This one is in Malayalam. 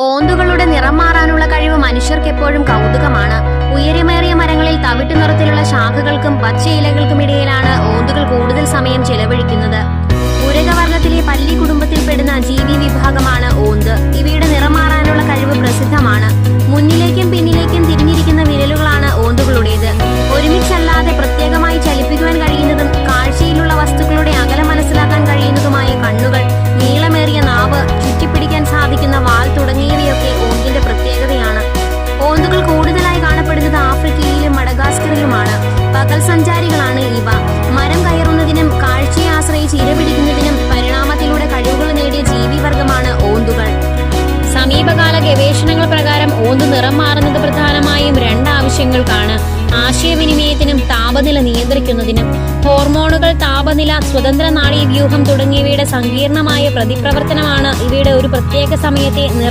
ഓന്തുകളുടെ നിറം മാറാനുള്ള കഴിവ് മനുഷ്യർക്ക് എപ്പോഴും കൗതുകമാണ്. ഉയരമേറിയ മരങ്ങളിൽ തവിട്ടു നിറത്തിലുള്ള ശാഖകൾക്കും പച്ച ഇലകൾക്കും ഇടയിലാണ് ഓന്തുകൾ കൂടുതൽ സമയം ചെലവഴിക്കുന്നത്. ഉരകവർഗത്തിലെ പല്ലി കുടുംബത്തിൽപ്പെടുന്ന ജീവി വിഭാഗമാണ് ഓന്ത്. ഇവയുടെ നിറം മാറാനുള്ള കഴിവ് പ്രസിദ്ധമാണ്. മുന്നിലേക്കും പിന്നിലേക്കും തിരിഞ്ഞിരിക്കുന്ന വിരലുകളാണ് ഓന്തുകളുടേത്. ഒരുമിച്ചല്ലാതെ പ്രത്യേകമായി ചലിപ്പിക്കുവാൻ കഴിയുന്നതും കാഴ്ചയിലുള്ള വസ്തുക്കളുടെ അകലം മനസ്സിലാക്കാൻ കഴിയുന്നതുമായ കണ്ണുകൾ, നീളമേറിയ നാവ്, ചുറ്റിപ്പിടിക്കാൻ സാധിക്കുന്ന വാൽ തുടങ്ങിയവയൊക്കെ ഓന്തിന്റെ പ്രത്യേകതയാണ്. ഓന്തുകൾ കൂടുതലായി കാണപ്പെടുന്നത് ആഫ്രിക്കയിലും മഡഗാസ്കറിലുമാണ്. പകൽ സഞ്ചാരികളാണ് ഇവ. മരം കയറുന്നതിനും കാഴ്ചയെ ആശ്രയിച്ച് ഇരപിടിക്കുന്നതിനും പരിണാമത്തിലൂടെ കഴിവുകൾ നേടിയ ജീവിവർഗമാണ് ഓന്തുകൾ. സമീപകാല ഗവേഷണങ്ങൾ പ്രകാരം ഓന്ത് നിറം മാറുന്നത് പ്രധാനമായും രണ്ട് ആവശ്യങ്ങൾക്കാണ്: ആശയവിനിമയത്തിനും താപനില നിയന്ത്രിക്കുന്നതിനും. ഹോർമോണുകൾ, താപനില, സ്വതന്ത്ര നാഡീവ്യൂഹം തുടങ്ങിയവയുടെ സങ്കീർണമായ പ്രതിപ്രവർത്തനമാണ് ഇവയുടെ ഒരു പ്രത്യേക സമയത്തെ